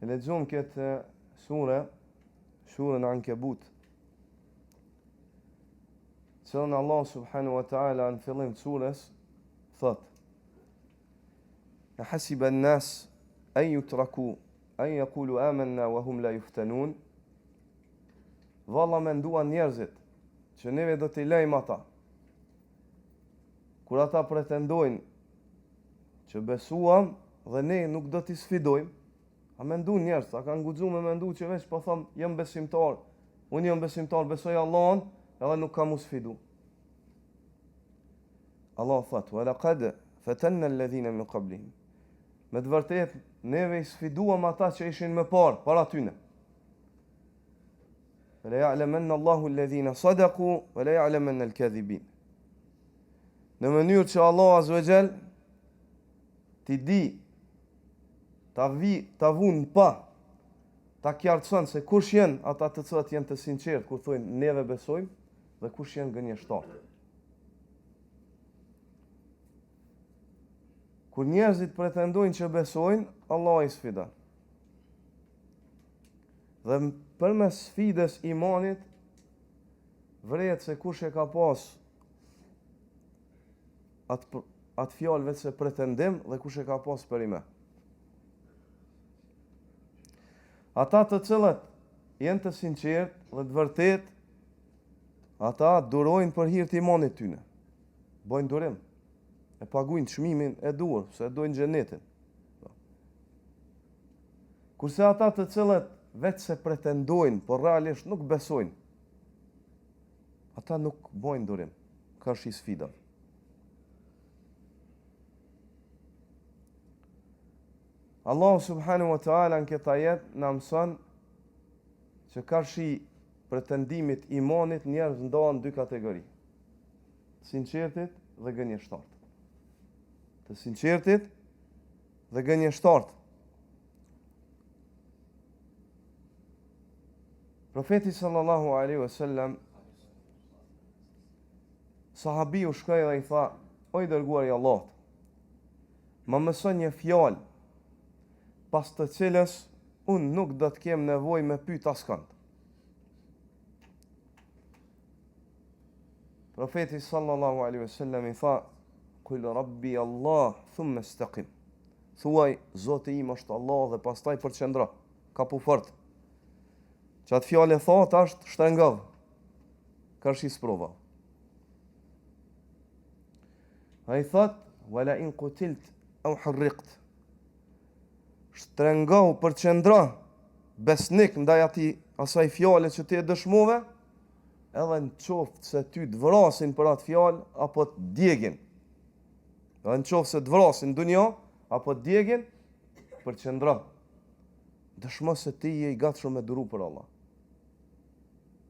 E lexojmë këtë surën Ankebut. Cilën Allah subhanahu wa ta'ala në fillim të surës thot: "E hasiba an-nas an yutraku an yaqulu amanna wa hum la yuftanun." Valla menduan njerëzit që neve do t'i lejmë ata kur ata pretendojnë që besuam dhe ne nuk do t'i sfidojmë. A mendu njerëz, a kanë guxuar me mendu që veç po thon jam besimtar, unë jam besimtar, besoj Allahun, edhe nuk kam u sfidu. Allah thot: "Wa laqad fatanna alladhina min qablihim." Me të vërtet neve i sfiduam ata që ishin më parë, para tyne. "Wa la ya'lamanna Allahu alladhina sadaqu wa la ya'lamanna al-kadhibin." Në mënyrë që Allah azza wa jall ti di ta vun pa ta qartëson se kush janë ata të cilët janë të sinqertë kur thonë neve besojmë dhe kush janë gënjeshtarë. Kur njerëzit pretendojnë që besojnë, Allah i sfidon. Dhe përmes sfidës imanit vret se kush e ka pas atë fjalë vetë se pretendim dhe kush e ka pas perimet. Ata të cilët janë të sinqertë dhe të vërtet, ata durojnë për hir të imanit tyne. Bojnë durim, e paguajnë çmimin e duhur, se dojnë xhenetin. Kurse ata të cilët vetë se pretendojnë, por realisht nuk besojnë, ata nuk bojnë durim. Ka shi sfida. Allah subhanahu wa ta'ala në këtë ajet në mëson që karshi pretendimit imanit njerëz ndohen dy kategori. Të sinqertit dhe gënjeshtart. Të sinqertit dhe gënjeshtart. Profeti sallallahu alaihi wasallam sahabiu shkoi dhe i tha: "O i dërguari i Allahut, më mëson një fjalë pas të cilës unë nuk do të kem nevojë me pyet askënd." Profeti sallallahu alaihi wasallam i tha: "Qul rabbi Allah thumma istaqim." Thuaj Zoti im është Allah dhe pastaj përqendro, kapu fort. Çat fjalë thot është shtrëngov. Ka shi sprova. Ai thot: "Wala in qutilt aw hurriqt." Shtrëngau përqendro besnik ndaj asaj fjale që ti e dëshmove, edhe në qoftë se ty të vrasin për atë fjalë apo të djegin. Edhe në qoftë se të vrasin dunjo apo të djegin, përqendro. Dëshmo se ti je i gatshëm me duru për Allah.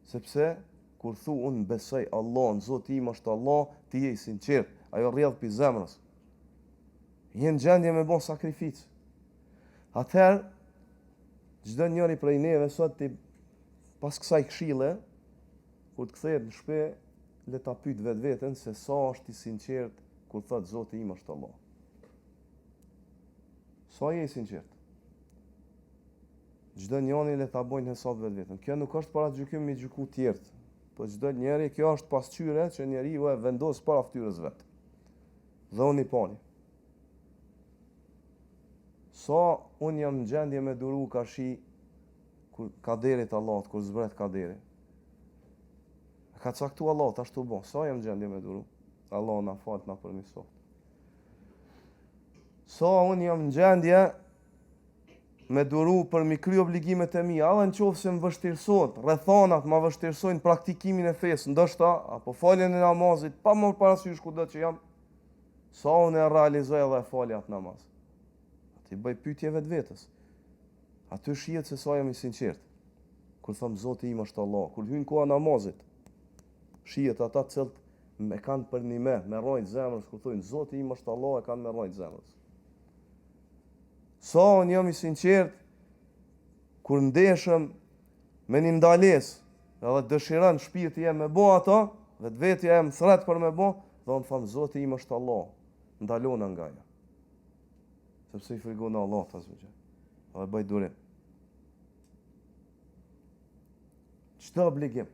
Sepse kur thu unë besoj Allahun, Zoti im është Allah, ti je i sinqert, ajo rrjedh pi zemrës. Je në gjendje me bon sakrificë. Atëherë, çdo njëri prej neve sot pas kësaj këshille, kur të kthehet në shtëpi, le ta pyet vetveten se sa është i sinqert kur thot Zoti im është Allah. Sa je i sinqert? Çdo njëri le ta bëjnë hesab vetveten. Kjo nuk është para gjykimit me gjyku të tjerë, po çdo njeri kjo është pasqyre që njeriu e vendos para fytyrës vet. Dhe unë i pani. Sa unë jam në gjendje me duru ka shi kur kaderit Allahut, kur zbret kaderi. Ka caktu Allahut ashtu bo. Sa jam në gjendje me duru? Allah na fal, na përmirësoft. Sa unë jam në gjendje me duru për mi kry obligimet e mia, edhe në qoftë se më vështirësohet, rrethanat ma vështirësojnë praktikimin e fesë, ndoshta apo faljen e namazit, pa më parasysh kudo që jam, sa unë e realizoj edhe e falja atë namaz. I bëj pyetje vetvetes. Aty shihet se sa jam i sinqert. Kur them Zoti im është Allah, kur hyn koha namazit, shihet ata të cilët me kanë për një me rrojt zemrës, kur thonë Zoti im është Allah, e kanë me rrojt zemrës. Sa unë jam i sinqert kur ndeshëm me një ndales, edhe dëshiron shpirti jam me bë ato, vetvetja jam thret për me bë, dhe unë them Zoti im është Allah, ndalona nga ajo. Sepse i frikon Allah azza wa jall. Dhe bëj durim. Çdo obligim,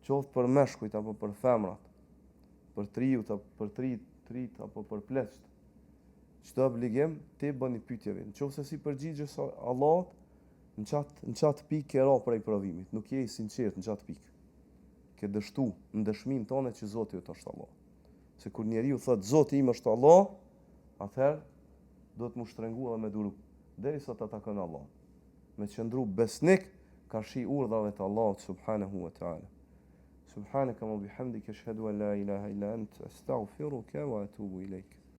qoftë për meshkujt apo për femrat, për triut apo për trit apo për pleqt, çdo obligim ti bën një pyetje vetë. Nëse si përgjigjesh Allahut, në çat pikë ke ra prej provimit, nuk je i sinqert në çat pikë. Ke dështu në dëshminë tonë që Zoti është Allah. Se kur njeriu thot Zoti im është Allah, atëherë do të mu shtrengu edhe me duru, derisa ta takon Allah. Me qëndru besnik ka shi urdhave të Allahut subhanahu wa ta'ala. Subhanaka wa bihamdika ashhadu an la ilaha illa anta astaghfiruka wa atubu ilaik.